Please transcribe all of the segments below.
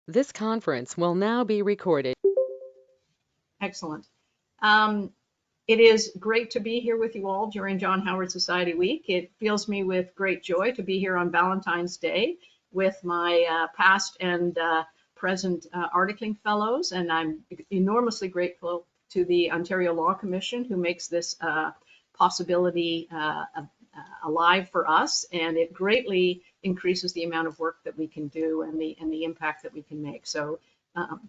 This conference will now be recorded. Excellent. Um, it is great to be here with you all during John Howard Society Week. It fills me with great joy to be here on Valentine's Day with my past and present articling fellows, and I'm enormously grateful to the Ontario Law Commission who makes this possibility alive for us, and it greatly increases the amount of work that we can do and the impact that we can make. So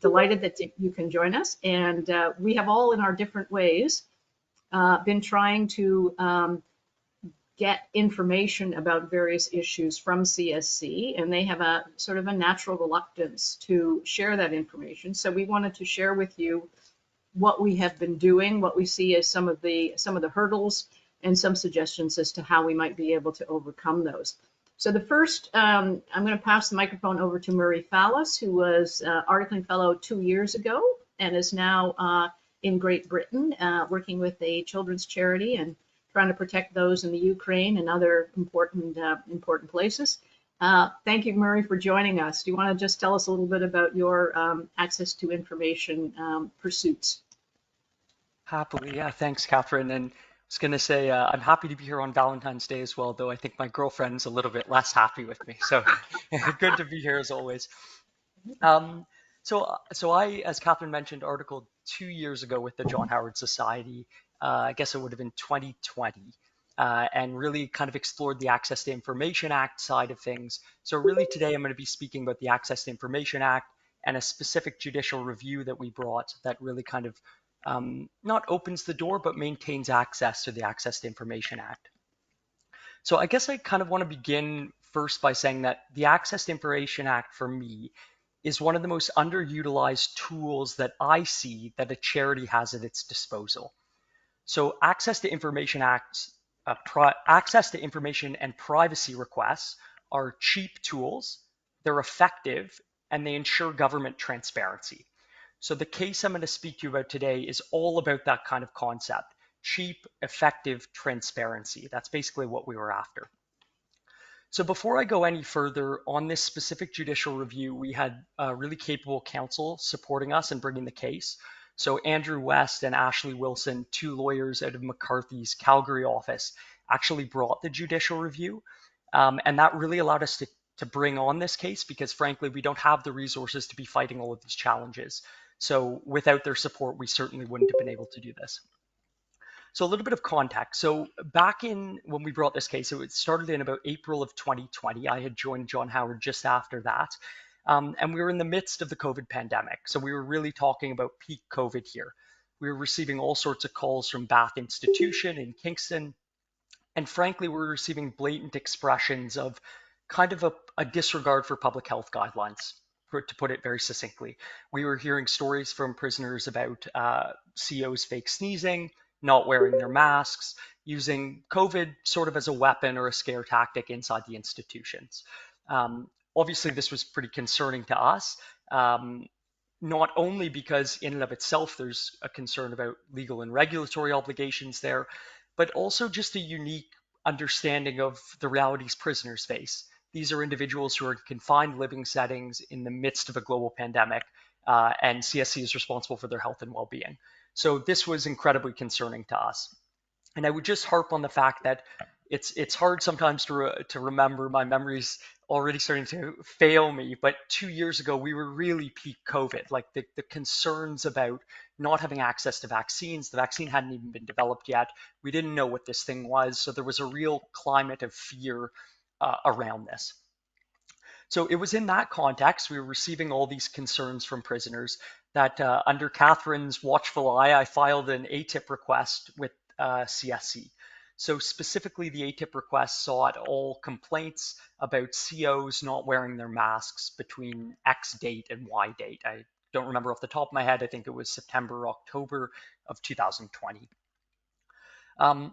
delighted that you can join us. And we have all in our different ways been trying to get information about various issues from CSC, and they have a sort of a natural reluctance to share that information. So we wanted to share with you what we have been doing, what we see as some of the hurdles, and some suggestions as to how we might be able to overcome those. So the first, I'm going to pass the microphone over to Murray Fallis, who was articling fellow 2 years ago and is now in Great Britain, working with a children's charity and trying to protect those in the Ukraine and other important places. Thank you, Murray, for joining us. Do you want to just tell us a little bit about your access to information pursuits? Happily, yeah. Thanks, Catherine. And I was going to say, I'm happy to be here on Valentine's Day as well, though I think my girlfriend's a little bit less happy with me. So good to be here as always. Um, so I, as Catherine mentioned, articled 2 years ago with the John Howard Society. I guess it would have been 2020, and really kind of explored the Access to Information Act side of things. So really today I'm going to be speaking about the Access to Information Act and a specific judicial review that we brought that really kind of not opens the door, but maintains access to the Access to Information Act. So I guess I kind of want to begin first by saying that the Access to Information Act for me is one of the most underutilized tools that I see that a charity has at its disposal. So access to information and privacy requests are cheap tools, they're effective, and they ensure government transparency. So the case I'm going to speak to you about today is all about that kind of concept: cheap, effective transparency. That's basically what we were after. So before I go any further on this specific judicial review, we had really capable counsel supporting us and bringing the case. So Andrew West and Ashley Wilson, two lawyers out of McCarthy's Calgary office, actually brought the judicial review. And that really allowed us to bring on this case because frankly, we don't have the resources to be fighting all of these challenges. So without their support, we certainly wouldn't have been able to do this. So a little bit of context. So back in when we brought this case, it started in about April of 2020. I had joined John Howard just after that. And we were in the midst of the COVID pandemic. So we were really talking about peak COVID here. We were receiving all sorts of calls from Bath Institution in Kingston. And frankly, we were receiving blatant expressions of kind of a disregard for public health guidelines, to put it very succinctly. We were hearing stories from prisoners about COs fake sneezing, not wearing their masks, using COVID sort of as a weapon or a scare tactic inside the institutions. Obviously, this was pretty concerning to us, not only because in and of itself there's a concern about legal and regulatory obligations there, but also just a unique understanding of the realities prisoners face. These are individuals who are in confined living settings in the midst of a global pandemic, and CSC is responsible for their health and well-being. So this was incredibly concerning to us. And I would just harp on the fact that it's hard sometimes to remember. My memory's already starting to fail me, but 2 years ago we were really peak COVID. Like the concerns about not having access to vaccines, the vaccine hadn't even been developed yet. We didn't know what this thing was, so there was a real climate of fear around this. So it was in that context we were receiving all these concerns from prisoners that under Catherine's watchful eye, I filed an ATIP request with CSC. So specifically, the ATIP request sought all complaints about COs not wearing their masks between X date and Y date. I don't remember off the top of my head. I think it was September, October of 2020.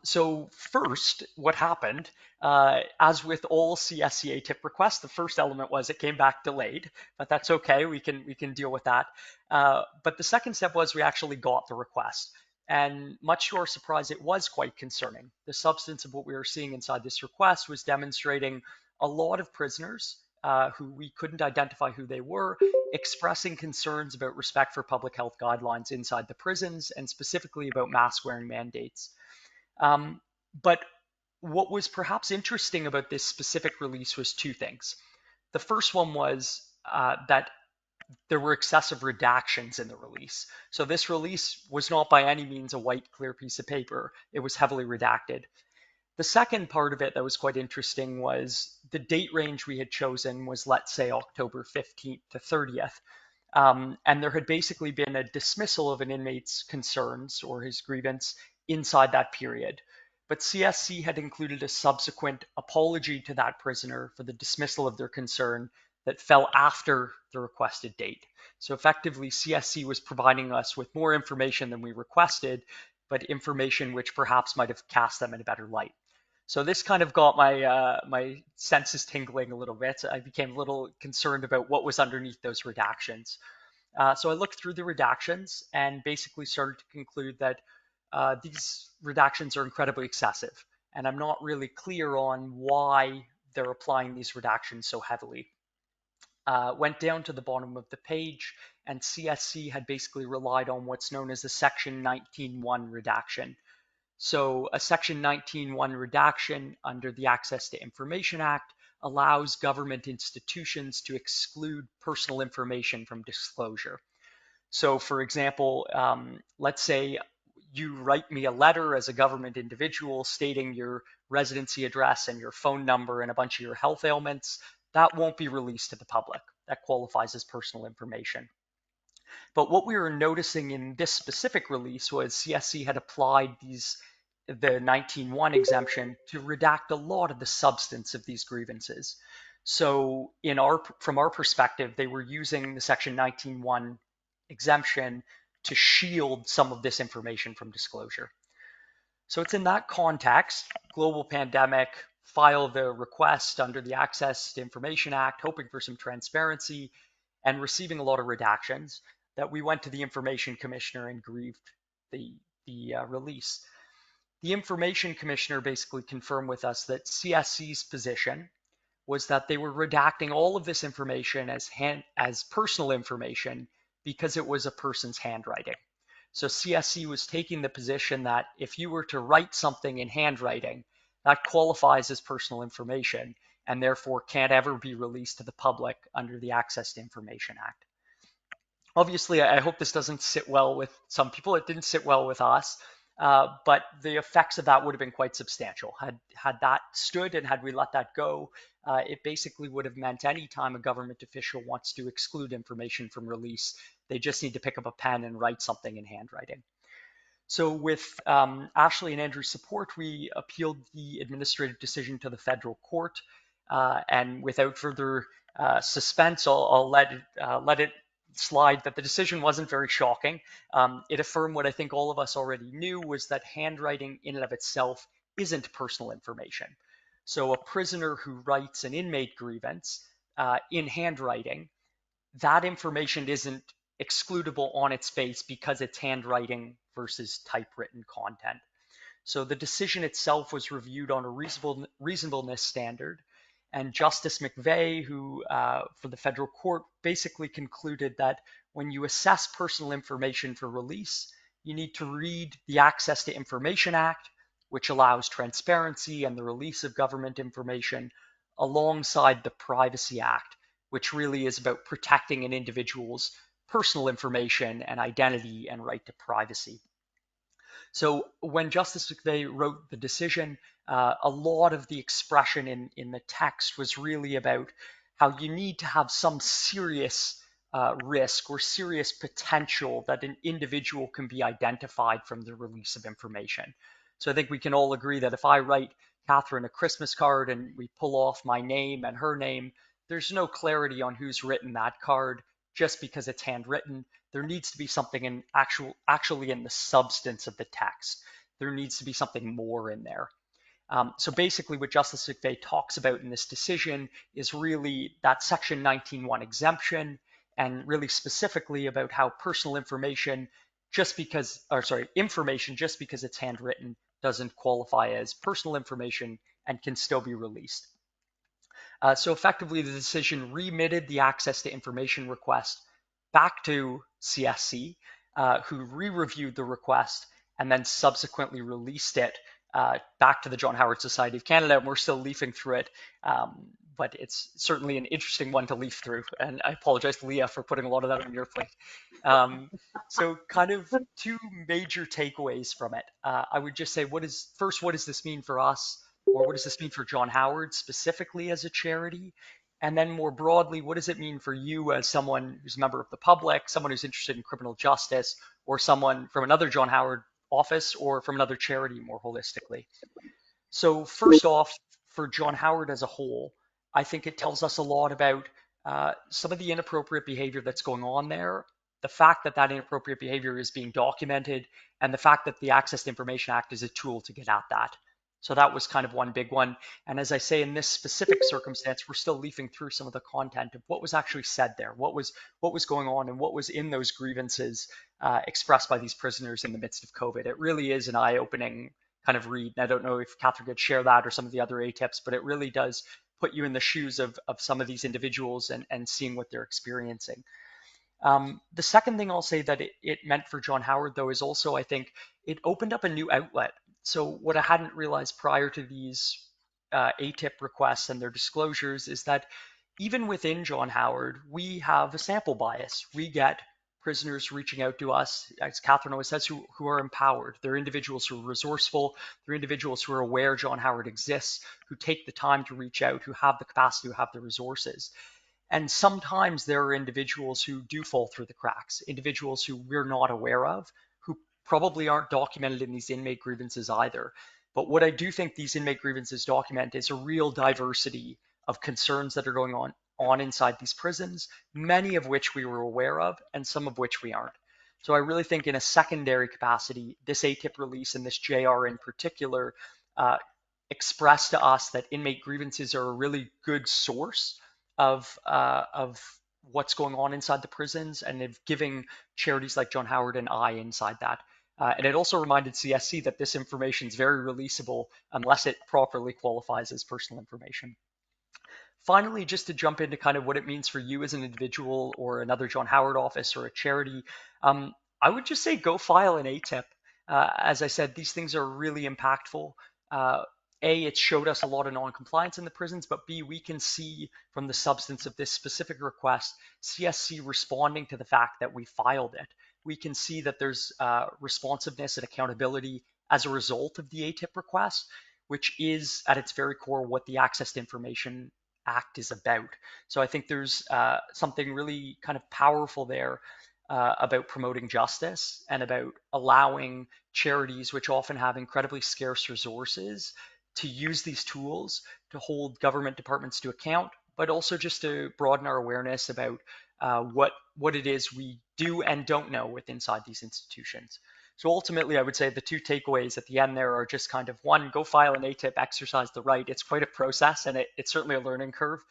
So first, what happened, as with all CSC ATIP requests, the first element was it came back delayed, but that's okay. We can deal with that. But the second step was we actually got the request. And much to our surprise, it was quite concerning. The substance of what we were seeing inside this request was demonstrating a lot of prisoners who we couldn't identify who they were, expressing concerns about respect for public health guidelines inside the prisons and specifically about mask wearing mandates. But what was perhaps interesting about this specific release was two things. The first one was that there were excessive redactions in the release. So this release was not by any means a white, clear piece of paper. It was heavily redacted. The second part of it that was quite interesting was the date range we had chosen was, let's say, October 15th to 30th. And there had basically been a dismissal of an inmate's concerns or his grievance inside that period. But CSC had included a subsequent apology to that prisoner for the dismissal of their concern that fell after the requested date. So effectively, CSC was providing us with more information than we requested, but information which perhaps might have cast them in a better light. So this kind of got my senses tingling a little bit. I became a little concerned about what was underneath those redactions. So I looked through the redactions and basically started to conclude that these redactions are incredibly excessive. And I'm not really clear on why they're applying these redactions so heavily. Went down to the bottom of the page, and CSC had basically relied on what's known as a Section 19.1 redaction. So a Section 19.1 redaction under the Access to Information Act allows government institutions to exclude personal information from disclosure. So for example, let's say you write me a letter as a government individual stating your residency address and your phone number and a bunch of your health ailments. That won't be released to the public. That qualifies as personal information. But what we were noticing in this specific release was CSC had applied the 19.1 exemption to redact a lot of the substance of these grievances. So from our perspective, they were using the Section 19.1 exemption to shield some of this information from disclosure. So it's in that context, global pandemic, file the request under the Access to Information Act, hoping for some transparency and receiving a lot of redactions, that we went to the Information Commissioner and grieved the release. The Information Commissioner basically confirmed with us that CSC's position was that they were redacting all of this information as personal information because it was a person's handwriting. So CSC was taking the position that if you were to write something in handwriting, that qualifies as personal information and therefore can't ever be released to the public under the Access to Information Act. Obviously, I hope this doesn't sit well with some people. It didn't sit well with us, but the effects of that would have been quite substantial. Had that stood and had we let that go, it basically would have meant any time a government official wants to exclude information from release, they just need to pick up a pen and write something in handwriting. So with Ashley and Andrew's support, we appealed the administrative decision to the federal court. And without further suspense, I'll let it slide that the decision wasn't very shocking. It affirmed what I think all of us already knew, was that handwriting in and of itself isn't personal information. So a prisoner who writes an inmate grievance in handwriting, that information isn't excludable on its face because it's handwriting versus typewritten content. So the decision itself was reviewed on a reasonableness standard. And Justice McVeigh, who for the federal court, basically concluded that when you assess personal information for release, you need to read the Access to Information Act, which allows transparency and the release of government information, alongside the Privacy Act, which really is about protecting an individual's personal information and identity and right to privacy. So when Justice McVeigh wrote the decision, a lot of the expression in the text was really about how you need to have some serious risk or serious potential that an individual can be identified from the release of information. So I think we can all agree that if I write Catherine a Christmas card and we pull off my name and her name, there's no clarity on who's written that card just because it's handwritten. There needs to be something actually in the substance of the text. There needs to be something more in there. So basically what Justice McVeigh talks about in this decision is really that Section 19.1 exemption, and really specifically about how personal information just because it's handwritten doesn't qualify as personal information and can still be released. So effectively, the decision remitted the access to information request back to CSC, who re-reviewed the request and then subsequently released it back to the John Howard Society of Canada. And we're still leafing through it, but it's certainly an interesting one to leaf through. And I apologize to Leah for putting a lot of that on your plate. So kind of two major takeaways from it. I would just say, what does this mean for us? Or what does this mean for John Howard specifically as a charity? And then more broadly, what does it mean for you as someone who's a member of the public, someone who's interested in criminal justice, or someone from another John Howard office or from another charity more holistically? So first off, for John Howard as a whole, I think it tells us a lot about some of the inappropriate behavior that's going on there, the fact that that inappropriate behavior is being documented, and the fact that the Access to Information Act is a tool to get at that. So that was kind of one big one. And as I say, in this specific circumstance, we're still leafing through some of the content of what was actually said there, what was going on, and what was in those grievances expressed by these prisoners in the midst of COVID. It really is an eye-opening kind of read. And I don't know if Catherine could share that or some of the other ATIPs, but it really does put you in the shoes of some of these individuals and seeing what they're experiencing. The second thing I'll say that it meant for John Howard, though, is also, I think, it opened up a new outlet. So what I hadn't realized prior to these ATIP requests and their disclosures is that even within John Howard, we have a sample bias. We get prisoners reaching out to us, as Catherine always says, who are empowered. They're individuals who are resourceful. They're individuals who are aware John Howard exists, who take the time to reach out, who have the capacity, who have the resources. And sometimes there are individuals who do fall through the cracks, individuals who we're not aware of, who probably aren't documented in these inmate grievances either. But what I do think these inmate grievances document is a real diversity of concerns that are going on inside these prisons, many of which we were aware of and some of which we aren't. So I really think in a secondary capacity, this ATIP release and this JR in particular express to us that inmate grievances are a really good source of what's going on inside the prisons and of giving charities like John Howard an eye inside that. And it also reminded CSC that this information is very releasable unless it properly qualifies as personal information. Finally, just to jump into kind of what it means for you as an individual or another John Howard office or a charity, I would just say go file an ATIP. As I said, these things are really impactful. A, it showed us a lot of non-compliance in the prisons, but B, we can see from the substance of this specific request, CSC responding to the fact that we filed it. We can see that there's responsiveness and accountability as a result of the ATIP request, which is at its very core what the Access to Information Act is about. So I think there's something really kind of powerful there about promoting justice and about allowing charities, which often have incredibly scarce resources, to use these tools to hold government departments to account, but also just to broaden our awareness about what it is we do and don't know with inside these institutions. So ultimately, I would say the two takeaways at the end there are just kind of one, go file an ATIP, exercise the right. It's quite a process and it's certainly a learning curve,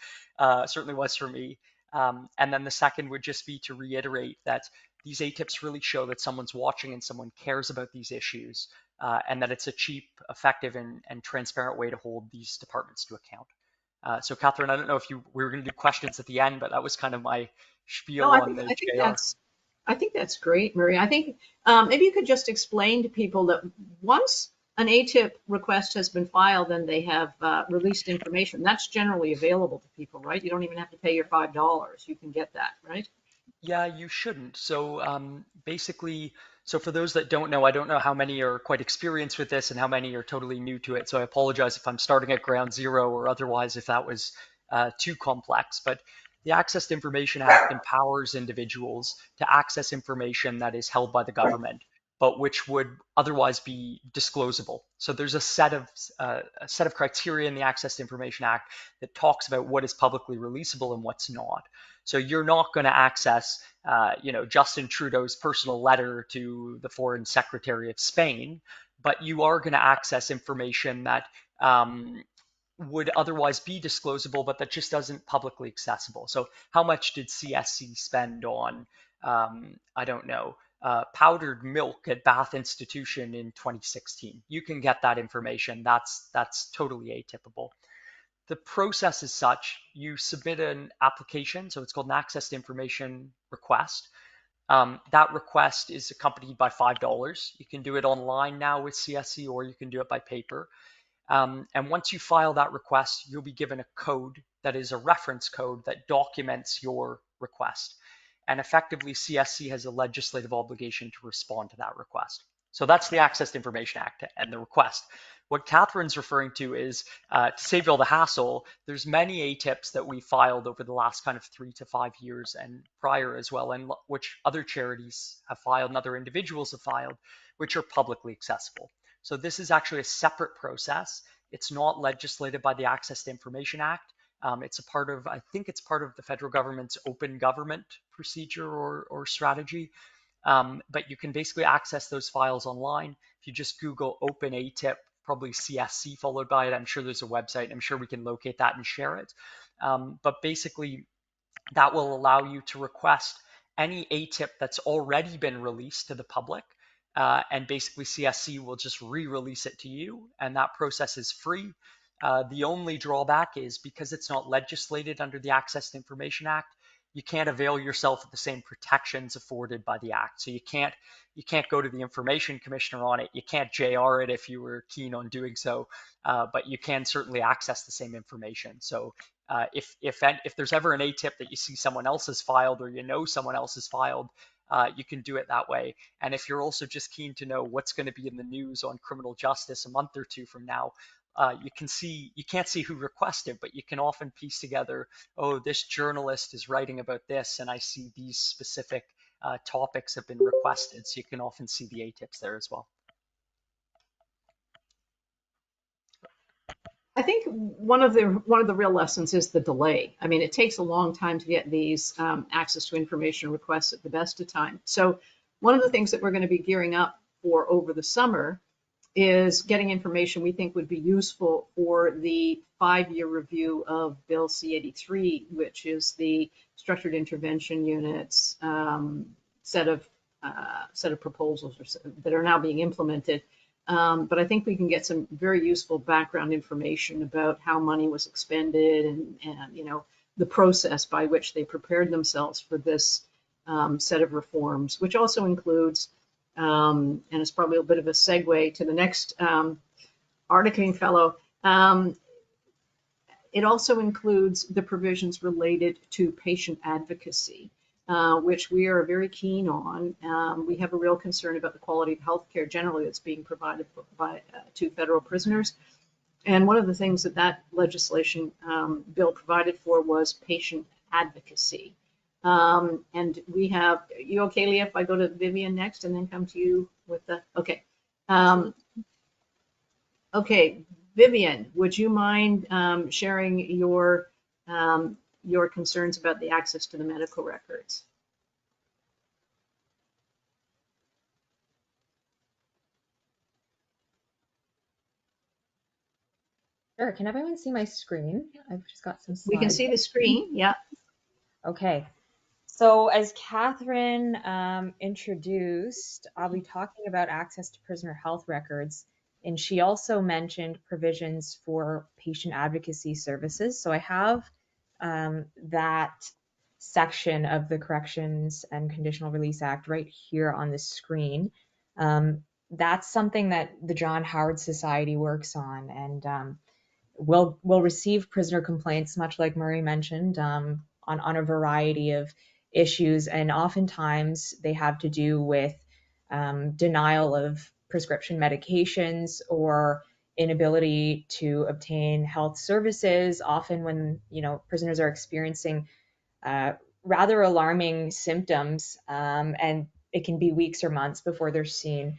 certainly was for me. And then the second would just be to reiterate that these ATIPs really show that someone's watching and someone cares about these issues, and that it's a cheap, effective, and transparent way to hold these departments to account. So Catherine, I don't know if we were going to do questions at the end, but that was kind of my spiel No, on the JR. I think that's great, Marie. I think maybe you could just explain to people that once an ATIP request has been filed and they have released information, that's generally available to people, right? You don't even have to pay your $5. You can get that, right? Yeah, you shouldn't. So basically, so for those that don't know, I don't know how many are quite experienced with this and how many are totally new to it. So I apologize if I'm starting at ground zero or otherwise if that was too complex. But the Access to Information Act empowers individuals to access information that is held by the government, but which would otherwise be disclosable. So there's a set of criteria in the Access to Information Act that talks about what is publicly releasable and what's not. So you're not going to access, Justin Trudeau's personal letter to the Foreign Secretary of Spain, but you are going to access information that would otherwise be disclosable, but that just isn't publicly accessible. So how much did CSC spend on, I don't know, powdered milk at Bath Institution in 2016? You can get that information. That's totally atypical. The process is such: you submit an application, so it's called an access to information request. That request is accompanied by $5. You can do it online now with CSC, or you can do it by paper. And once you file that request, you'll be given a code that is a reference code that documents your request. And effectively, CSC has a legislative obligation to respond to that request. So that's the Access to Information Act and the request. What Catherine's referring to is, to save all the hassle, there's many ATIPs that we filed over the last kind of 3 to 5 years and prior as well, and which other charities have filed and other individuals have filed, which are publicly accessible. So this is actually a separate process. It's not legislated by the Access to Information Act. It's a part of, I think it's part of the federal government's open government procedure or strategy. But you can basically access those files online. If you just Google Open ATIP, probably CSC followed by it, I'm sure there's a website. I'm sure we can locate that and share it. But basically, that will allow you to request any ATIP that's already been released to the public. And basically CSC will just re-release it to you, and that process is free. The only drawback is because it's not legislated under the Access to Information Act, you can't avail yourself of the same protections afforded by the Act. So you can't go to the Information Commissioner on it. You can't JR it if you were keen on doing so, but you can certainly access the same information. So if there's ever an ATIP that you see someone else has filed, or you know someone else has filed, you can do it that way. And if you're also just keen to know what's going to be in the news on criminal justice a month or two from now, you can't see who requested, but you can often piece together, oh, this journalist is writing about this, and I see these specific topics have been requested. So you can often see the ATIPs there as well. I think one of the real lessons is the delay. I mean, it takes a long time to get these access to information requests at the best of time. So one of the things that we're going to be gearing up for over the summer is getting information we think would be useful for the 5-year review of Bill C-83, which is the Structured Intervention Unit's set of proposals that are now being implemented. But I think we can get some very useful background information about how money was expended and you know, the process by which they prepared themselves for this set of reforms, which also includes, and it's probably a bit of a segue to the next articling fellow, it also includes the provisions related to patient advocacy, which we are very keen on. We have a real concern about the quality of healthcare generally that's being provided to federal prisoners. And one of the things that legislation bill provided for was patient advocacy. And we have, you okay, Lea, if I go to Vivian next and then come to you with the, okay. Okay, Vivian, would you mind sharing your concerns about the access to the medical records? Sure. Can everyone see my screen? I've just got some slides. We can see the screen, yeah. Okay. So as Catherine introduced, I'll be talking about access to prisoner health records, and she also mentioned provisions for patient advocacy services. So I have that section of the Corrections and Conditional Release Act right here on the screen. That's something that the John Howard Society works on, and we'll receive prisoner complaints, much like Murray mentioned, on a variety of issues, and oftentimes they have to do with denial of prescription medications or inability to obtain health services. Often when, you know, prisoners are experiencing rather alarming symptoms, and it can be weeks or months before they're seen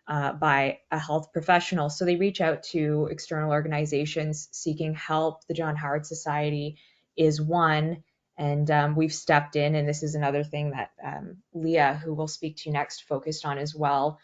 by a health professional. So they reach out to external organizations seeking help. The John Howard Society is one, and we've stepped in, and this is another thing that Lea, who we'll speak to next, focused on as well.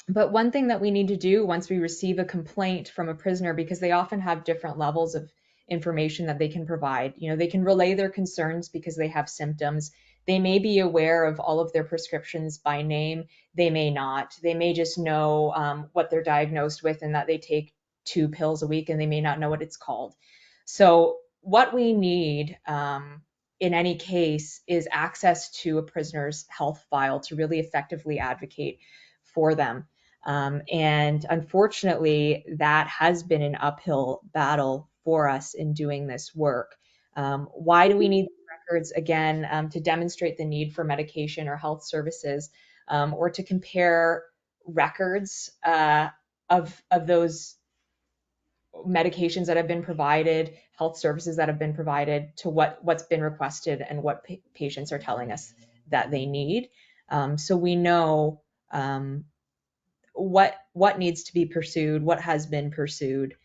But one thing that we need to do once we receive a complaint from a prisoner, because they often have different levels of information that they can provide. You know, they can relay their concerns because they have symptoms. They may be aware of all of their prescriptions by name. They may not. They may just know what they're diagnosed with and that they take 2 pills a week and they may not know what it's called. So what we need in any case is access to a prisoner's health file to really effectively advocate for them. And unfortunately, that has been an uphill battle for us in doing this work. Why do we need records? Again, to demonstrate the need for medication or health services, or to compare records of those medications that have been provided, health services that have been provided, to what's been requested and what patients are telling us that they need. So we know what needs to be pursued, what has been pursued,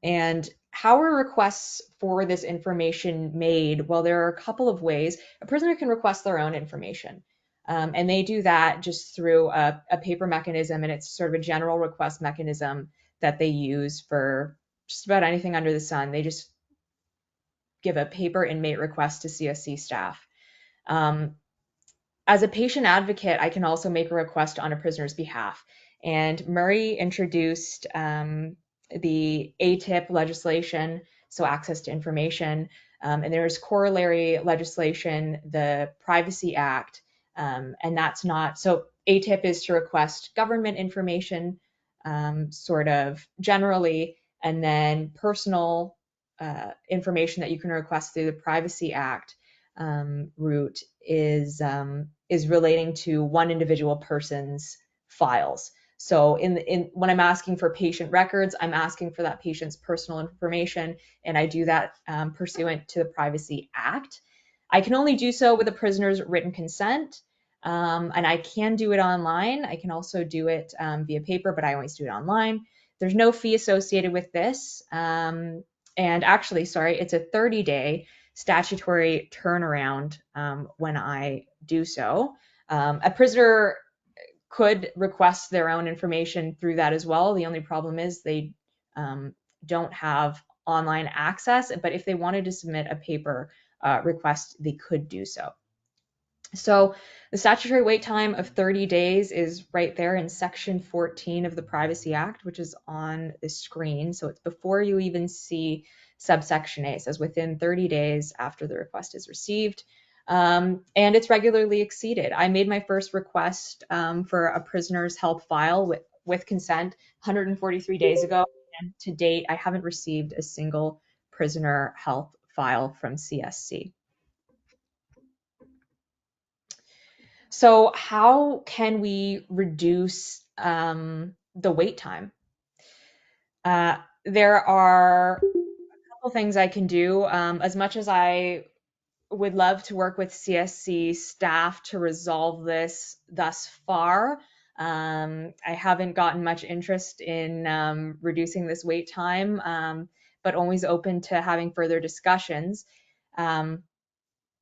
and how are requests for this information made? Well, there are a couple of ways. A prisoner can request their own information, and they do that just through a paper mechanism, and it's sort of a general request mechanism that they use for just about anything under the sun. They just give a paper inmate request to CSC staff. As a patient advocate, I can also make a request on a prisoner's behalf. And Murray introduced the ATIP legislation, so access to information, and there's corollary legislation, the Privacy Act, and that's not, so ATIP is to request government information sort of generally, and then personal information that you can request through the Privacy Act route is relating to one individual person's files. So when I'm asking for patient records, I'm asking for that patient's personal information, and I do that pursuant to the Privacy Act. I can only do so with a prisoner's written consent, and I can do it online. I can also do it via paper, but I always do it online. There's no fee associated with this. And actually, sorry, it's a 30-day statutory turnaround when I do so. A prisoner could request their own information through that as well. The only problem is they don't have online access, but if they wanted to submit a paper request, they could do so. So the statutory wait time of 30 days is right there in Section 14 of the Privacy Act, which is on the screen. So it's before you even see subsection A. It says within 30 days after the request is received. And it's regularly exceeded. I made my first request for a prisoner's health file with consent 143 days ago. And to date, I haven't received a single prisoner health file from CSC. So how can we reduce the wait time? There are a couple things I can do. As much as I would love to work with CSC staff to resolve this thus far, I haven't gotten much interest in reducing this wait time, but always open to having further discussions.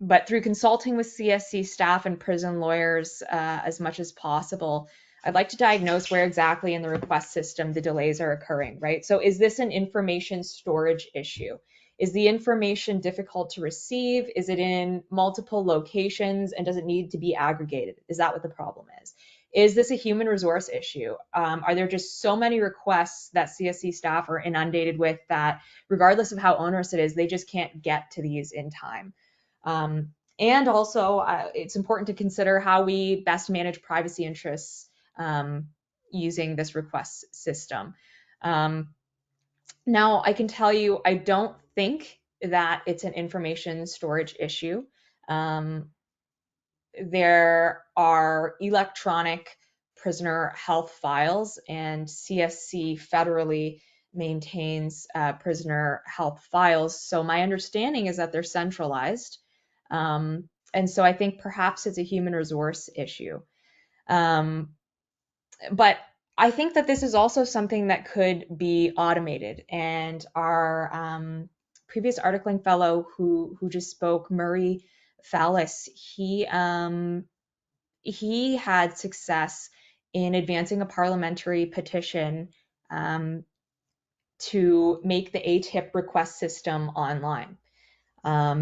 But through consulting with CSC staff and prison lawyers as much as possible, I'd like to diagnose where exactly in the request system the delays are occurring, right? So is this an information storage issue? Is the information difficult to receive? Is it in multiple locations and does it need to be aggregated? Is that what the problem is? Is this a human resource issue? Are there just so many requests that CSC staff are inundated with that regardless of how onerous it is, they just can't get to these in time? And also, it's important to consider how we best manage privacy interests using this request system. Now, I can tell you, I don't think that it's an information storage issue. There are electronic prisoner health files, and CSC federally maintains prisoner health files. So my understanding is that they're centralized. And so I think perhaps it's a human resource issue. But I think that this is also something that could be automated. And our previous articling fellow who just spoke, Murray Fallis, he had success in advancing a parliamentary petition to make the ATIP request system online.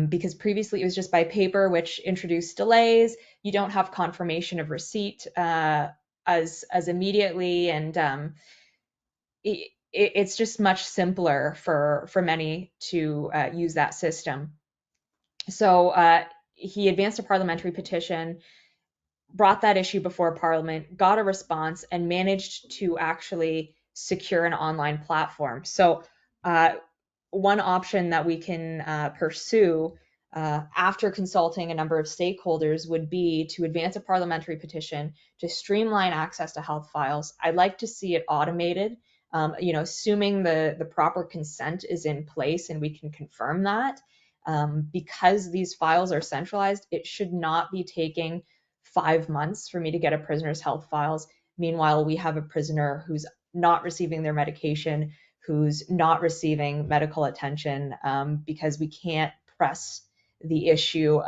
Because previously it was just by paper, which introduced delays. You don't have confirmation of receipt as immediately, and it's just much simpler for many to use that system. So he advanced a parliamentary petition, brought that issue before Parliament, got a response, and managed to actually secure an online platform. So one option that we can pursue after consulting a number of stakeholders would be to advance a parliamentary petition to streamline access to health files. I'd like to see it automated, assuming the proper consent is in place and we can confirm that. Because these files are centralized, it should not be taking 5 months for me to get a prisoner's health files. Meanwhile, we have a prisoner who's not receiving their medication, who's not receiving medical attention because we can't press the issue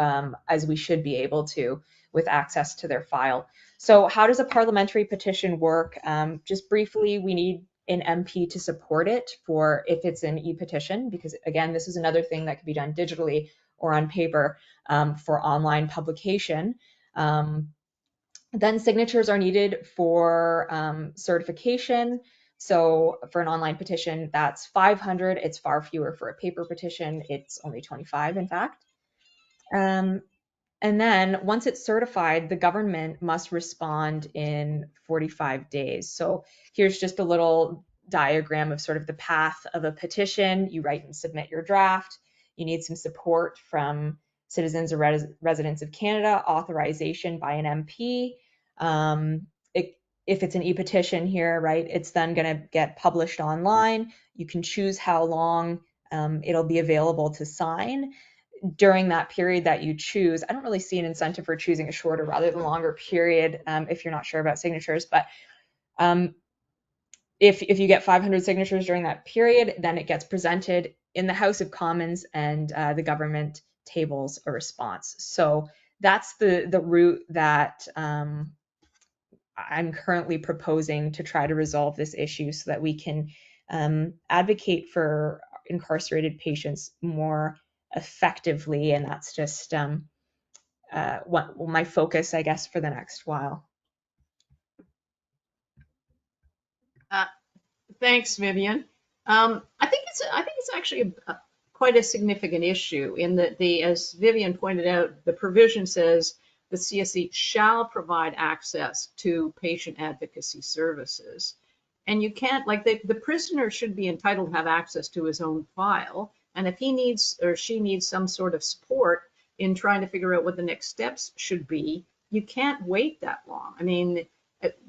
as we should be able to with access to their file. So how does a parliamentary petition work? Just briefly, we need an MP to support it for if it's an e-petition, because again, this is another thing that can be done digitally or on paper for online publication. Then signatures are needed for certification. So for an online petition, that's 500. It's far fewer for a paper petition. It's only 25, in fact. And then once it's certified, the government must respond in 45 days. So here's just a little diagram of sort of the path of a petition. You write and submit your draft. You need some support from citizens or residents of Canada, authorization by an MP. If it's an e-petition here, right, it's then going to get published online. You can choose how long it'll be available to sign. During that period that you choose, I don't really see an incentive for choosing a shorter rather than longer period if you're not sure about signatures. But if you get 500 signatures during that period, then it gets presented in the House of Commons and the government tables a response. So that's the route that I'm currently proposing to try to resolve this issue so that we can advocate for incarcerated patients more effectively. And that's just my focus, I guess, for the next while. Thanks, Vivian. I think it's actually quite a significant issue in that as Vivian pointed out, the provision says the CSC shall provide access to patient advocacy services. And you can't, like the prisoner should be entitled to have access to his own file. And if he needs or she needs some sort of support in trying to figure out what the next steps should be, you can't wait that long. I mean,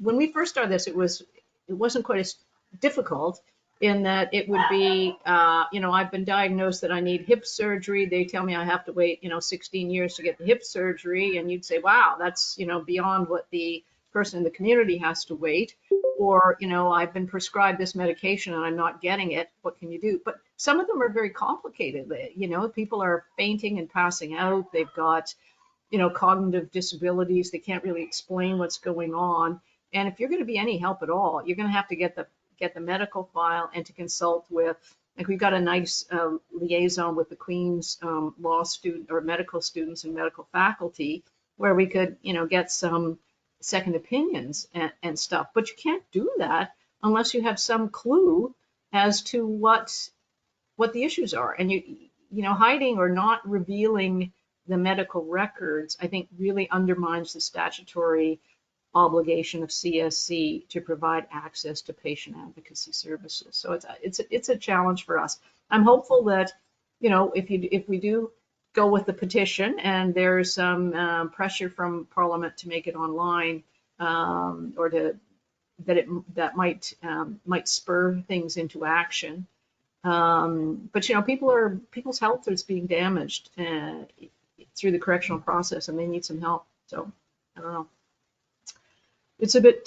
when we first started this, it wasn't quite as difficult in that it would be, I've been diagnosed that I need hip surgery. They tell me I have to wait, 16 years to get the hip surgery. And you'd say, wow, that's, beyond what the person in the community has to wait. Or, I've been prescribed this medication and I'm not getting it. What can you do? But some of them are very complicated. People are fainting and passing out. They've got, cognitive disabilities. They can't really explain what's going on. And if you're going to be any help at all, you're going to have to get the medical file and to consult with, like we've got a nice liaison with the Queen's law student or medical students and medical faculty where we could, get some second opinions and stuff. But you can't do that unless you have some clue as to what the issues are. And hiding or not revealing the medical records, I think really undermines the statutory obligation of CSC to provide access to patient advocacy services. So it's a challenge for us. I'm hopeful that, if we do go with the petition and there's some pressure from Parliament to make it online, or that might spur things into action. But people's health is being damaged through the correctional process, and they need some help. So I don't know. It's a bit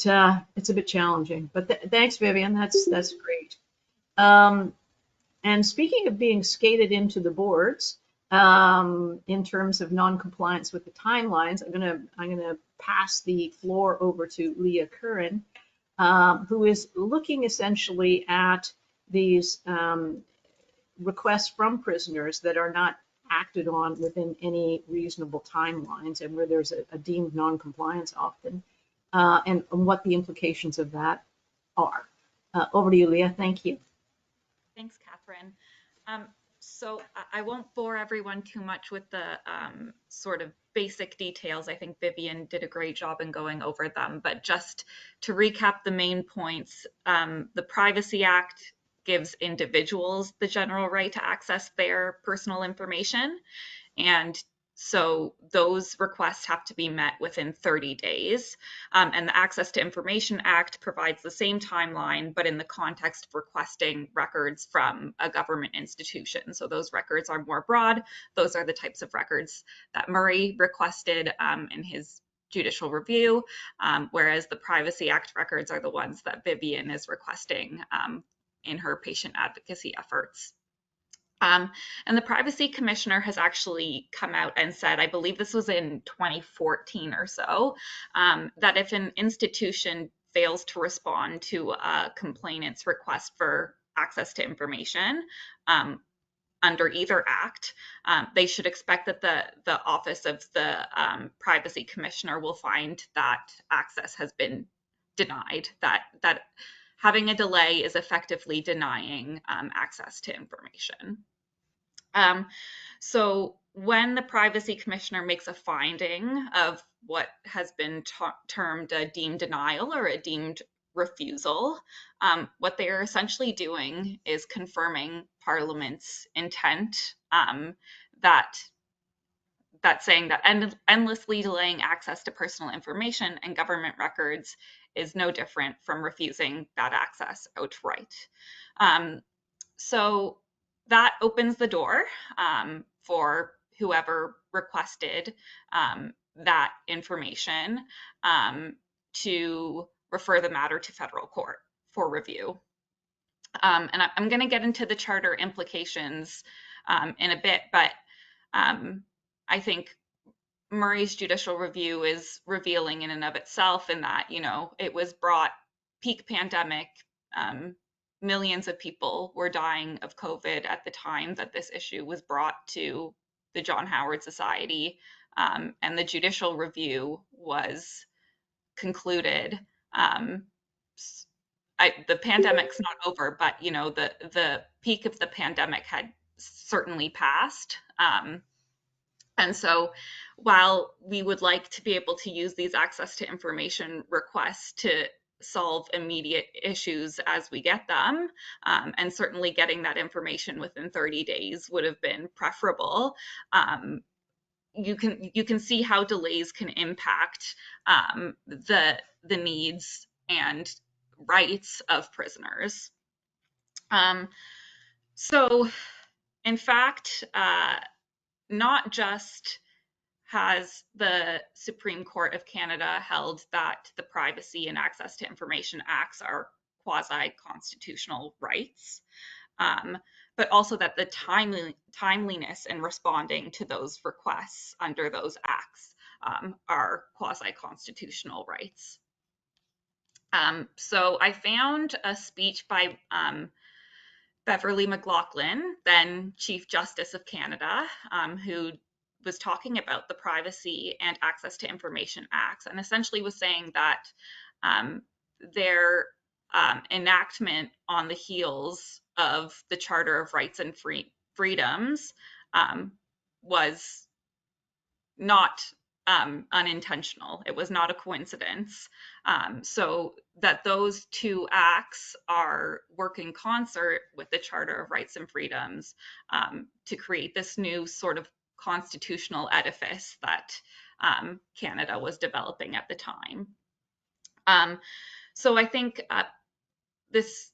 challenging, but thanks, Vivian. That's great. And speaking of being skated into the boards, in terms of non-compliance with the timelines, I'm gonna pass the floor over to Lea Keren, who is looking essentially at these requests from prisoners that are not acted on within any reasonable timelines, and where there's a deemed non-compliance often. And what the implications of that are. Over to you, Lea. Thank you. Thanks, Catherine. So I won't bore everyone too much with the sort of basic details. I think Vivian did a great job in going over them, but just to recap the main points, the Privacy Act gives individuals the general right to access their personal information. And so those requests have to be met within 30 days. And the Access to Information Act provides the same timeline, but in the context of requesting records from a government institution. So those records are more broad. Those are the types of records that Murray requested in his judicial review, whereas the Privacy Act records are the ones that Vivian is requesting in her patient advocacy efforts. And the Privacy Commissioner has actually come out and said, I believe this was in 2014 or so, that if an institution fails to respond to a complainant's request for access to information under either act, they should expect that the Office of the Privacy Commissioner will find that access has been denied, that having a delay is effectively denying access to information. So when the Privacy Commissioner makes a finding of what has been termed a deemed denial or a deemed refusal, what they are essentially doing is confirming Parliament's intent that saying that endlessly delaying access to personal information and government records is no different from refusing that access outright. So that opens the door for whoever requested that information to refer the matter to federal court for review. And I'm going to get into the charter implications in a bit, but I think Murray's judicial review is revealing in and of itself in that, it was brought peak pandemic, millions of people were dying of COVID at the time that this issue was brought to the John Howard Society, and the judicial review was concluded. The pandemic's not over, but the peak of the pandemic had certainly passed. And so while we would like to be able to use these access to information requests to solve immediate issues as we get them, and certainly getting that information within 30 days would have been preferable, you can see how delays can impact the needs and rights of prisoners. So in fact, not just has the Supreme Court of Canada held that the Privacy and Access to Information Acts are quasi-constitutional rights, but also that the timeliness in responding to those requests under those acts are quasi-constitutional rights. So I found a speech by Beverly McLaughlin, then Chief Justice of Canada, who was talking about the Privacy and Access to Information Acts, and essentially was saying that their enactment on the heels of the Charter of Rights and Freedoms was not unintentional. It was not a coincidence. So that those two acts are work in concert with the Charter of Rights and Freedoms to create this new sort of constitutional edifice that Canada was developing at the time. So I think this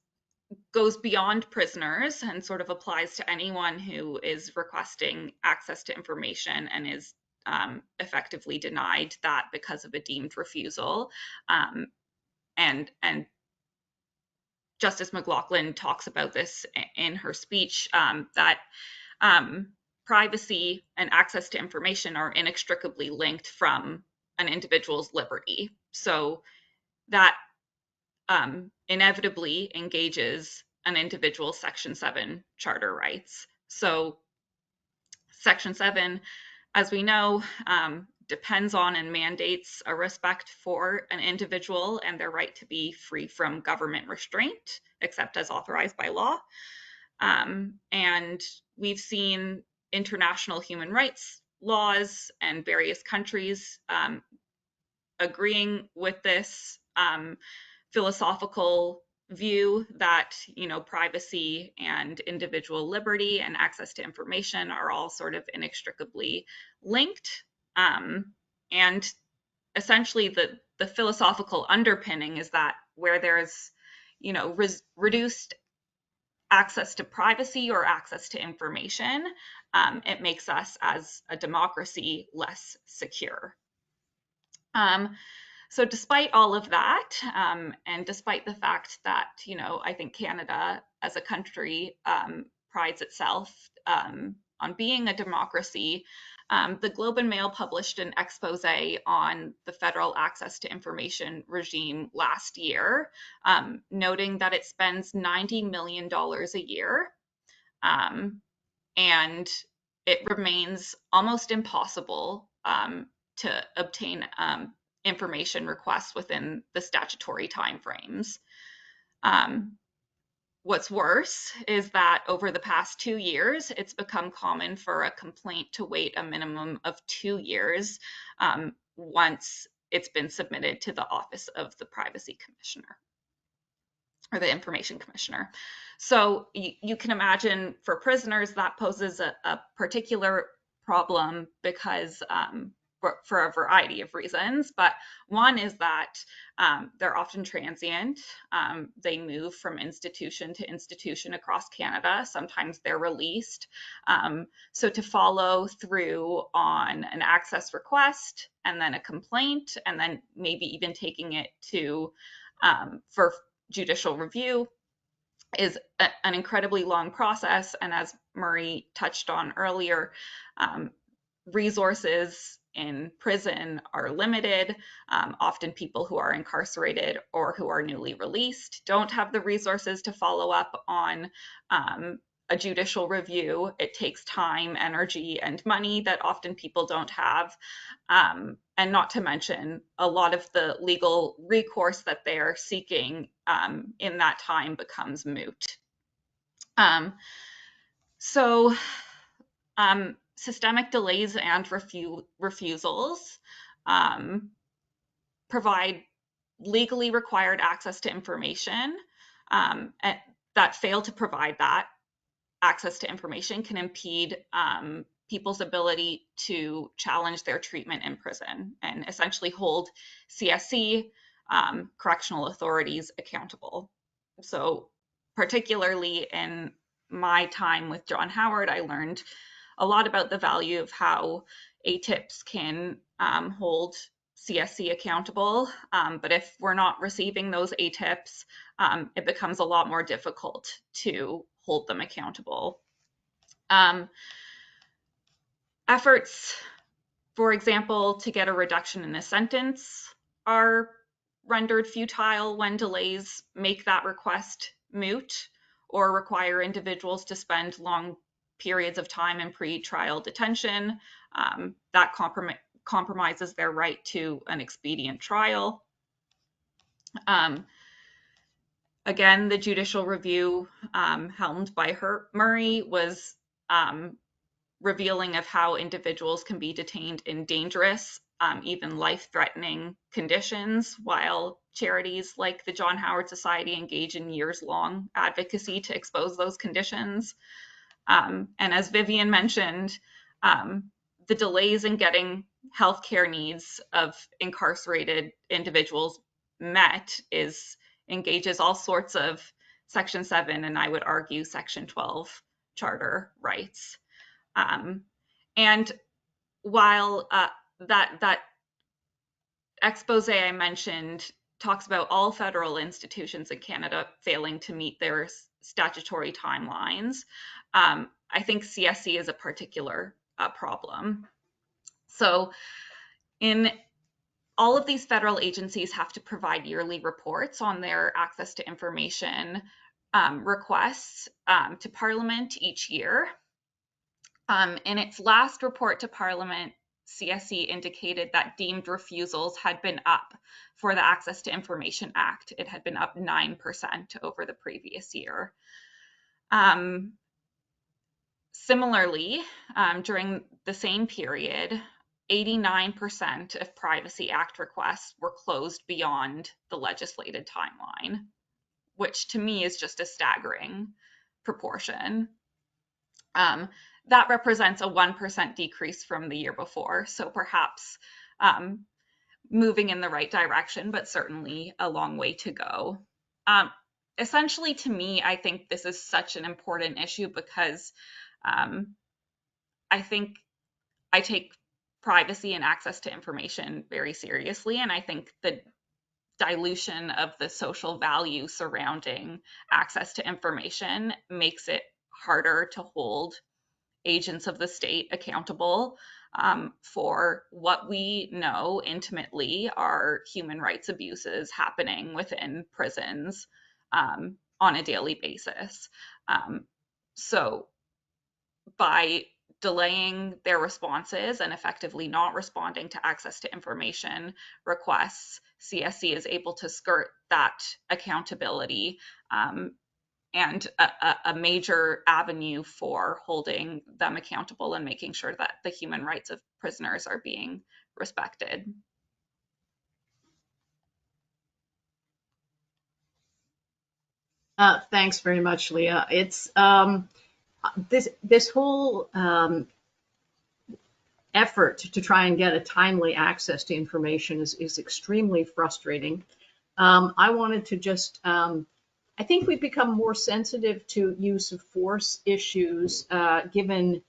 goes beyond prisoners and sort of applies to anyone who is requesting access to information and is effectively denied that because of a deemed refusal. And Justice McLaughlin talks about this in her speech, that privacy and access to information are inextricably linked from an individual's liberty. So that inevitably engages an individual's Section 7 charter rights. So Section 7, as we know, depends on and mandates a respect for an individual and their right to be free from government restraint, except as authorized by law. And we've seen international human rights laws and various countries agreeing with this philosophical view that, privacy and individual liberty and access to information are all sort of inextricably linked. And essentially the philosophical underpinning is that where there's, reduced access to privacy or access to information, it makes us as a democracy less secure. So despite all of that, and despite the fact that, I think Canada as a country prides itself on being a democracy, the Globe and Mail published an expose on the federal access to information regime last year, noting that it spends $90 million a year, and it remains almost impossible to obtain information requests within the statutory timeframes. What's worse is that over the past 2 years, it's become common for a complaint to wait a minimum of 2 years once it's been submitted to the Office of the Privacy Commissioner or the Information Commissioner. So you can imagine for prisoners that poses a particular problem because for a variety of reasons, but one is that they're often transient. They move from institution to institution across Canada. Sometimes they're released. So to follow through on an access request and then a complaint, and then maybe even taking it to for judicial review is an incredibly long process. And as Murray touched on earlier, resources in prison are limited. Often people who are incarcerated or who are newly released don't have the resources to follow up on a judicial review. It takes time, energy, and money that often people don't have. And not to mention, a lot of the legal recourse that they are seeking in that time becomes moot. Systemic delays and refusals provide legally required access to information that fail to provide that access to information can impede people's ability to challenge their treatment in prison and essentially hold CSC, correctional authorities, accountable. So particularly in my time with John Howard, I learned a lot about the value of how ATIPs can hold CSC accountable. But if we're not receiving those ATIPs, it becomes a lot more difficult to hold them accountable. Efforts, for example, to get a reduction in a sentence are rendered futile when delays make that request moot or require individuals to spend long periods of time in pre-trial detention. That compromises their right to an expedient trial. Again, the judicial review helmed by Murray was revealing of how individuals can be detained in dangerous, even life-threatening conditions, while charities like the John Howard Society engage in years-long advocacy to expose those conditions. And as Vivian mentioned, the delays in getting healthcare needs of incarcerated individuals met engages all sorts of Section 7, and I would argue Section 12 charter rights. And while that expose I mentioned talks about all federal institutions in Canada failing to meet their statutory timelines, I think CSC is a particular problem. So in all of these federal agencies have to provide yearly reports on their access to information requests to Parliament each year. In its last report to Parliament, CSE indicated that deemed refusals had been up for the Access to Information Act. It had been up 9% over the previous year. Similarly, during the same period, 89% of Privacy Act requests were closed beyond the legislated timeline, which to me is just a staggering proportion. That represents a 1% decrease from the year before, so perhaps moving in the right direction, but certainly a long way to go. Essentially, to me, I think this is such an important issue because I think I take privacy and access to information very seriously, and I think the dilution of the social value surrounding access to information makes it harder to hold agents of the state accountable for what we know intimately are human rights abuses happening within prisons on a daily basis. So by delaying their responses and effectively not responding to access to information requests, CSC is able to skirt that accountability and a major avenue for holding them accountable and making sure that the human rights of prisoners are being respected. Thanks very much, Lea. It's this whole effort to try and get a timely access to information is extremely frustrating. I wanted to just, I think we've become more sensitive to use of force issues given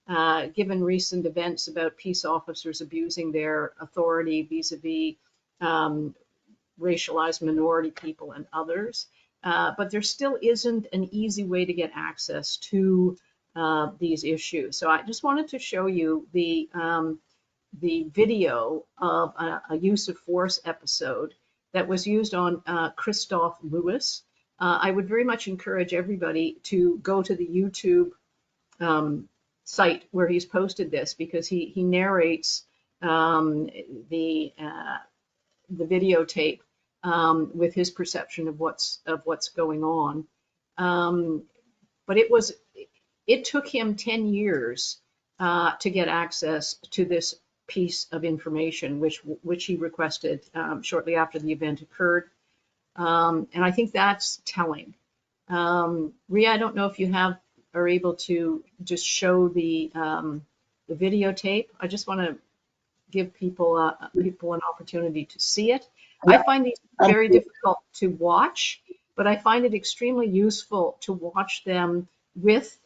recent events about peace officers abusing their authority vis-a-vis racialized minority people and others. But there still isn't an easy way to get access to these issues. So I just wanted to show you the video of a use of force episode that was used on Christoph Lewis. I would very much encourage everybody to go to the YouTube site where he's posted this, because he narrates the videotape with his perception of what's going on. But it took him 10 years to get access to this piece of information, which he requested shortly after the event occurred. And I think that's telling. Rhea, I don't know if you are able to just show the videotape. I just want to give people an opportunity to see it. I find these very difficult to watch, but I find it extremely useful to watch them with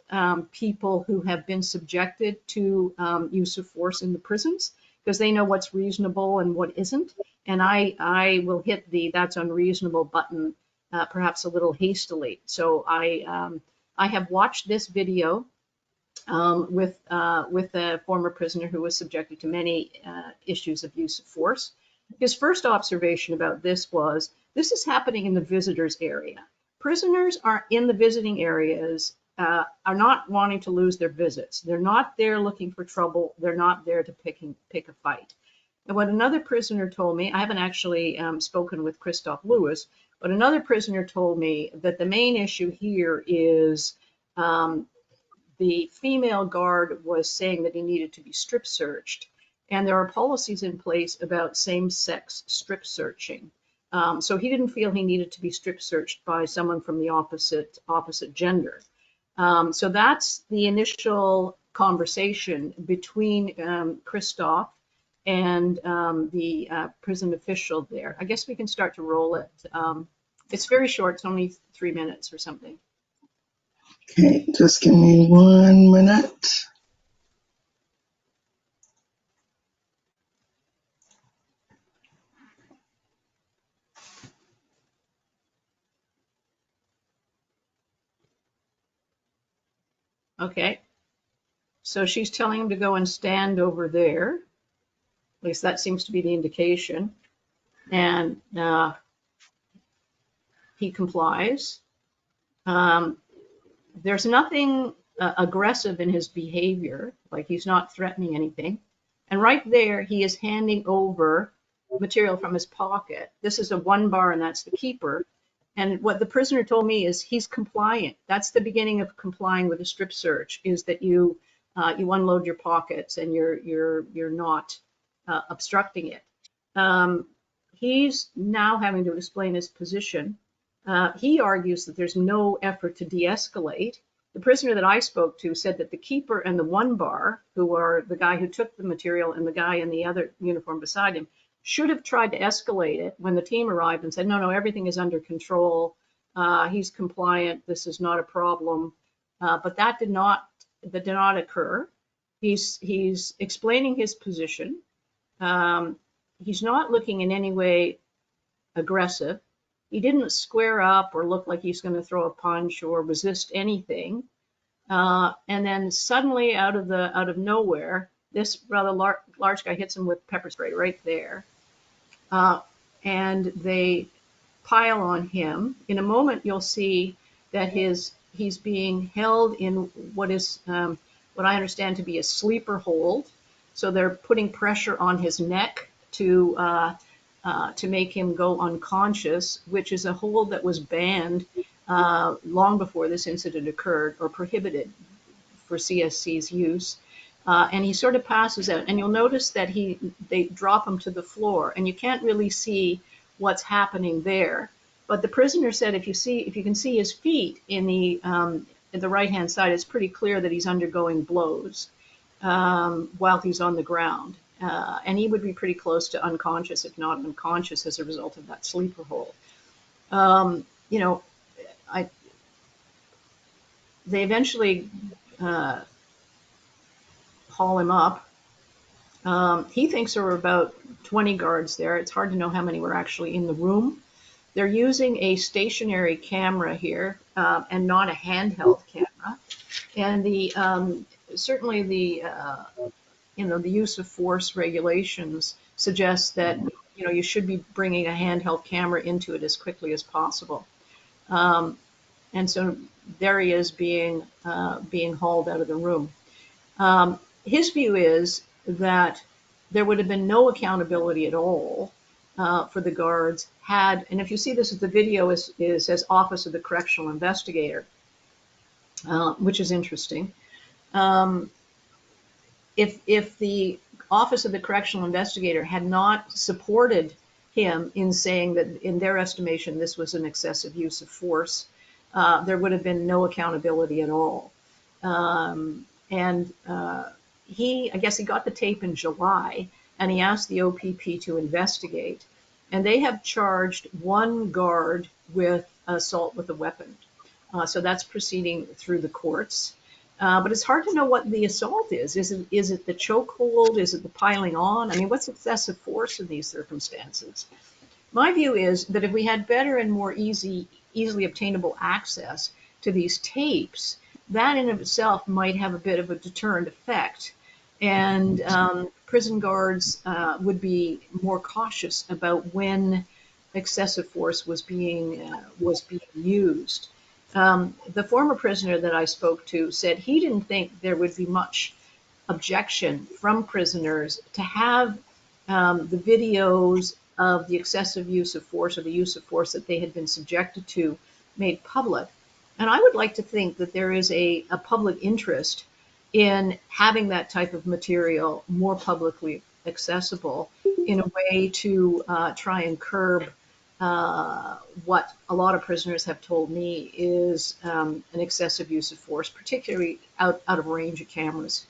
people who have been subjected to use of force in the prisons, because they know what's reasonable and what isn't. And I will hit the "that's unreasonable" button perhaps a little hastily. So I have watched this video with a former prisoner who was subjected to many issues of use of force. His first observation about this was, this is happening in the visitors area. Prisoners are in the visiting areas, are not wanting to lose their visits. They're not there looking for trouble. They're not there to pick a fight. And what another prisoner told me, I haven't actually spoken with Christoph Lewis, but another prisoner told me that the main issue here is the female guard was saying that he needed to be strip searched. And there are policies in place about same-sex strip searching. So he didn't feel he needed to be strip searched by someone from the opposite gender. So that's the initial conversation between Christoph and the prison official there. I guess we can start to roll it. It's very short. It's only 3 minutes or something. Okay, just give me 1 minute. Okay. So she's telling him to go and stand over there. At least that seems to be the indication. And he complies. There's nothing aggressive in his behavior, like he's not threatening anything. And right there, he is handing over material from his pocket. This is a 1 bar, and that's the keeper. And what the prisoner told me is he's compliant. That's the beginning of complying with a strip search, is that you unload your pockets and you're not obstructing it. He's now having to explain his position. He argues that there's no effort to de-escalate. The prisoner that I spoke to said that the keeper and the 1 bar, who are the guy who took the material and the guy in the other uniform beside him, should have tried to escalate it when the team arrived and said, no, everything is under control. He's compliant. This is not a problem. But that did not occur. He's explaining his position. He's not looking in any way aggressive. He didn't square up or look like he's going to throw a punch or resist anything. And then suddenly, out of nowhere, this rather large guy hits him with pepper spray right there. And they pile on him. In a moment, you'll see that he's being held in what I understand to be a sleeper hold. So they're putting pressure on his neck to make him go unconscious, which is a hold that was banned long before this incident occurred, or prohibited for CSC's use. And he sort of passes out. And you'll notice that they drop him to the floor, and you can't really see what's happening there. But the prisoner said if you can see his feet in the right-hand side, it's pretty clear that he's undergoing blows while he's on the ground. And he would be pretty close to unconscious, if not unconscious, as a result of that sleeper hold. They eventually haul him up. He thinks there were about 20 guards there. It's hard to know how many were actually in the room. They're using a stationary camera here and not a handheld camera. And certainly the use of force regulations suggest that you should be bringing a handheld camera into it as quickly as possible. And so there he is being hauled out of the room. His view is that there would have been no accountability at all for the guards and if you see this, the video says Office of the Correctional Investigator, which is interesting. If the Office of the Correctional Investigator had not supported him in saying that, in their estimation, this was an excessive use of force, there would have been no accountability at all. I guess he got the tape in July, and he asked the OPP to investigate. And they have charged 1 guard with assault with a weapon. So that's proceeding through the courts. But it's hard to know what the assault is. Is it the chokehold? Is it the piling on? I mean, what's excessive force in these circumstances? My view is that if we had better and more easily obtainable access to these tapes, that in of itself might have a bit of a deterrent effect. And prison guards would be more cautious about when excessive force was being used. The former prisoner that I spoke to said he didn't think there would be much objection from prisoners to have the videos of the excessive use of force or the use of force that they had been subjected to made public. And I would like to think that there is a public interest in having that type of material more publicly accessible in a way to try and curb what a lot of prisoners have told me is an excessive use of force, particularly out of range of cameras.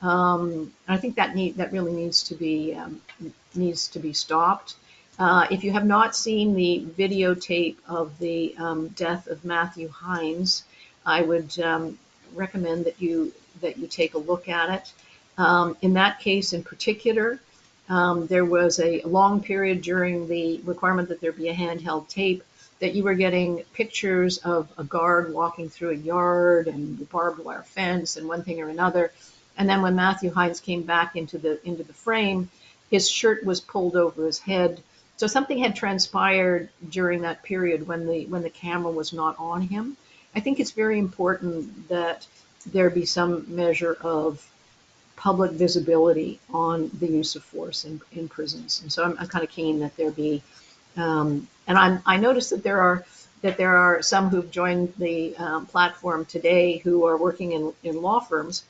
I think that really needs to be stopped. If you have not seen the videotape of the death of Matthew Hines, I would recommend that you take a look at it. In that case in particular, there was a long period during the requirement that there be a handheld tape that you were getting pictures of a guard walking through a yard and the barbed wire fence and one thing or another. And then when Matthew Hines came back into the frame, his shirt was pulled over his head. So something had transpired during that period when the camera was not on him. I think it's very important that there be some measure of public visibility on the use of force in prisons. And so I'm kind of keen that there be, and I noticed that there are some who've joined the platform today who are working in law firms.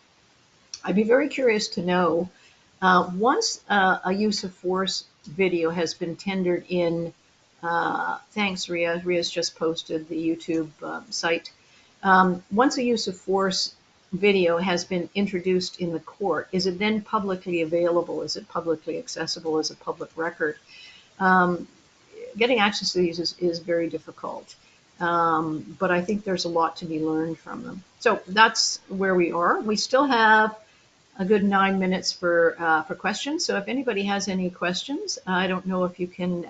I'd be very curious to know, once a use of force video has been tendered in, thanks Rhea, Rhea's just posted the YouTube site. Once a use of force video has been introduced in the court, is it then publicly available? Is it publicly accessible as a public record? Getting access to these is very difficult. But I think there's a lot to be learned from them. So that's where we are. We still have a good 9 minutes for questions. So if anybody has any questions, I don't know if you can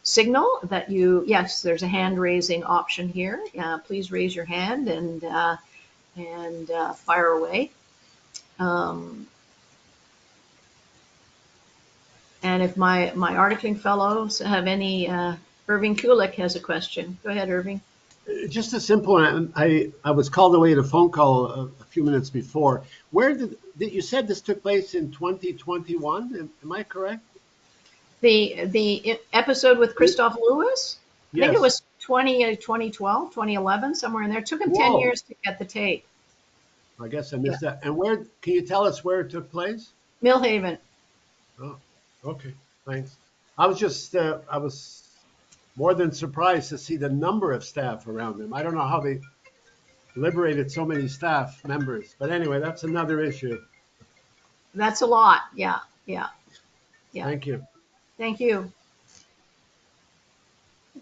signal that you, yes, there's a hand raising option here. Please raise your hand and fire away. And if my articling fellows have any, Irving Kulik has a question. Go ahead, Irving. Just a simple one. I was called away to a phone call a few minutes before. Where did you said this took place in 2021? Am I correct? The episode with Christoph Lewis? I Yes. think it was 2012, 2011, somewhere in there. It took him 10 Whoa. years to get the tape. I guess I missed that. And where can you tell us where it took place? Millhaven. Oh, okay. Thanks. I was more than surprised to see the number of staff around them. I don't know how they liberated so many staff members, but anyway, that's another issue. That's a lot. Yeah. Thank you. Thank you.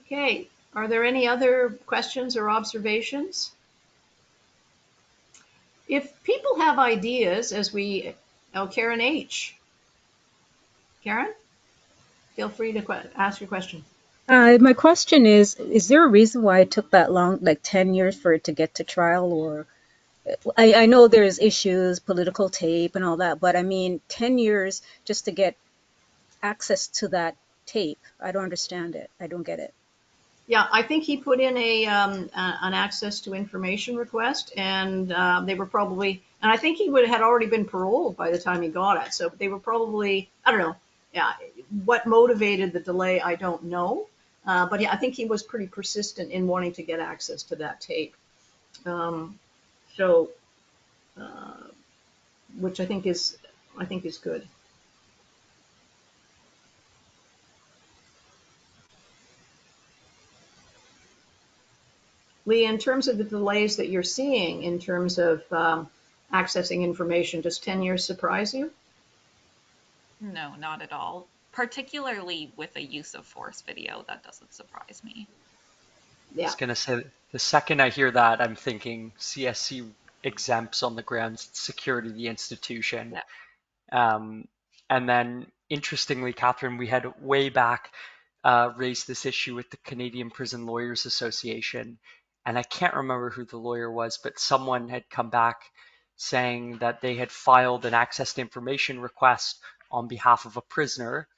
Okay. Are there any other questions or observations? If people have ideas, Karen H. Karen, feel free to ask your question. My question is there a reason why it took that long, like 10 years for it to get to trial? Or I know there's issues, political tape and all that, but I mean, 10 years just to get access to that tape. I don't understand it. I don't get it. Yeah, I think he put in an access to information request, and they were probably, and I think he had already been paroled by the time he got it. So they were probably, I don't know, yeah, what motivated the delay, I don't know. But yeah, I think he was pretty persistent in wanting to get access to that tape. Which I think is good. Lee, in terms of the delays that you're seeing in terms of accessing information, does 10 years surprise you? No, not at all. Particularly with a use of force video, that doesn't surprise me. I was going to say, the second I hear that, I'm thinking CSC exempts on the grounds security of the institution. Yeah. And then, interestingly, Catherine, we had way back raised this issue with the Canadian Prison Lawyers Association. And I can't remember who the lawyer was, but someone had come back saying that they had filed an access to information request on behalf of a prisoner.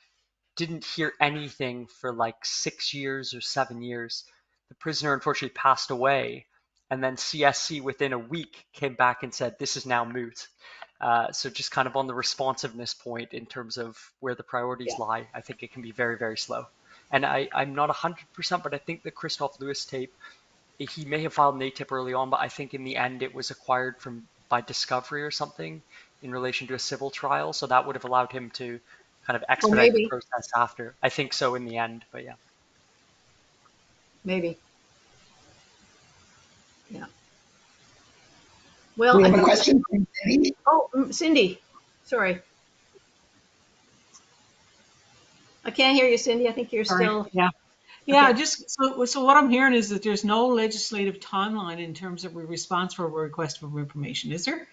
Didn't hear anything for like 6 years or 7 years. The prisoner unfortunately passed away. And then CSC within a week came back and said, this is now moot. So just kind of on the responsiveness point in terms of where the priorities lie, I think it can be very, very slow. And I'm not 100%, but I think the Christoph Lewis tape, he may have filed an ATIP early on, but I think in the end it was acquired by discovery or something in relation to a civil trial. So that would have allowed him to kind of expedite the process after. I think so in the end, but yeah. Maybe. Yeah. Well, we have a question from Cindy. Oh, Cindy. Sorry. I can't hear you, Cindy. I think you're still. Yeah. Yeah, okay. Just so what I'm hearing is that there's no legislative timeline in terms of a response for a request for information, is there?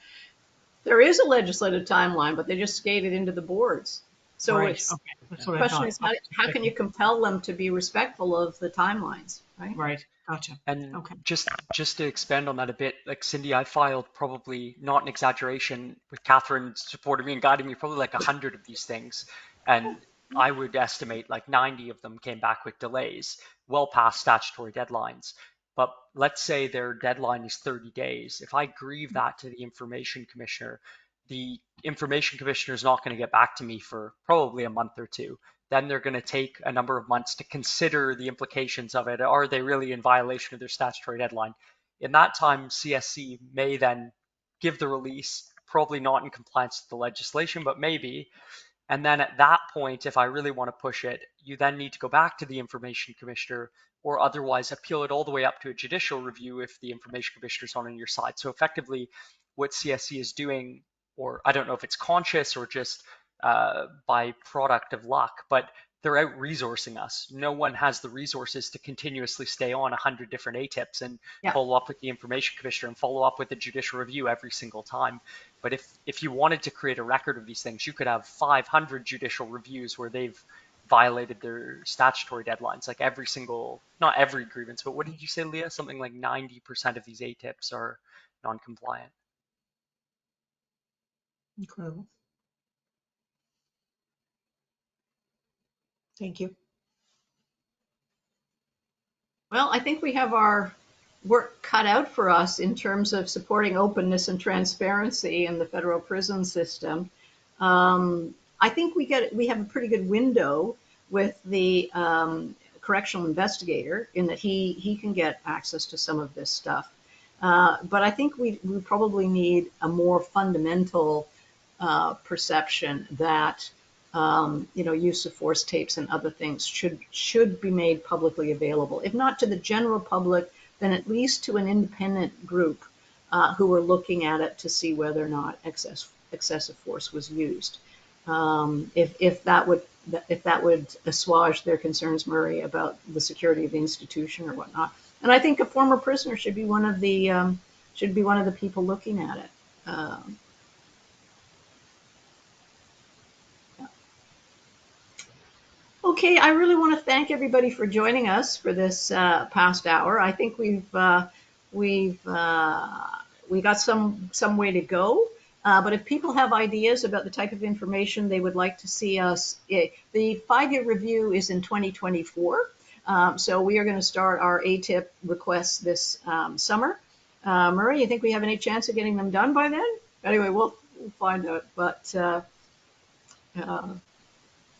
There is a legislative timeline, but they just skated into the boards. So it's That's the what question is how can you compel them to be respectful of the timelines, right? Right. Gotcha. And just to expand on that a bit, like Cindy, I filed probably, not an exaggeration, with Catherine supporting me and guiding me, probably like 100 of these things. And I would estimate like 90 of them came back with delays, well past statutory deadlines. But let's say their deadline is 30 days. If I grieve that to the information commissioner, the information commissioner is not going to get back to me for probably a month or two. Then they're going to take a number of months to consider the implications of it. Are they really in violation of their statutory deadline? In that time, CSC may then give the release, probably not in compliance with the legislation, but maybe. And then at that point, if I really want to push it, you then need to go back to the information commissioner or otherwise appeal it all the way up to a judicial review if the information commissioner is not on your side. So effectively, what CSC is doing, or I don't know if it's conscious or just by product of luck, but they're out resourcing us. No one has the resources to continuously stay on 100 different ATIPs and Yeah. follow up with the information commissioner and follow up with the judicial review every single time. But if you wanted to create a record of these things, you could have 500 judicial reviews where they've violated their statutory deadlines, like every single, not every grievance, but what did you say, Leah? Something like 90% of these ATIPs are non-compliant. Incredible. Thank you. Well, I think we have our work cut out for us in terms of supporting openness and transparency in the federal prison system. I think we have a pretty good window with the correctional investigator in that he can get access to some of this stuff. But I think we probably need a more fundamental perception that use of force tapes and other things should be made publicly available. If not to the general public, then at least to an independent group who are looking at it to see whether or not excessive force was used. If that would assuage their concerns, Murray, about the security of the institution or whatnot. And I think a former prisoner should be one of the people looking at it. Okay, I really want to thank everybody for joining us for this past hour. I think we got some way to go. But if people have ideas about the type of information they would like to see us, the 5-year review is in 2024. So we are going to start our ATIP requests this summer. Murray, you think we have any chance of getting them done by then? Anyway, we'll find out. But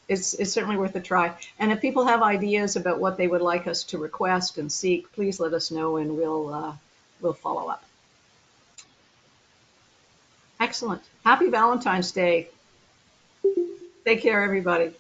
it's certainly worth a try. And if people have ideas about what they would like us to request and seek, please let us know and we'll follow up. Excellent. Happy Valentine's Day. Take care, everybody.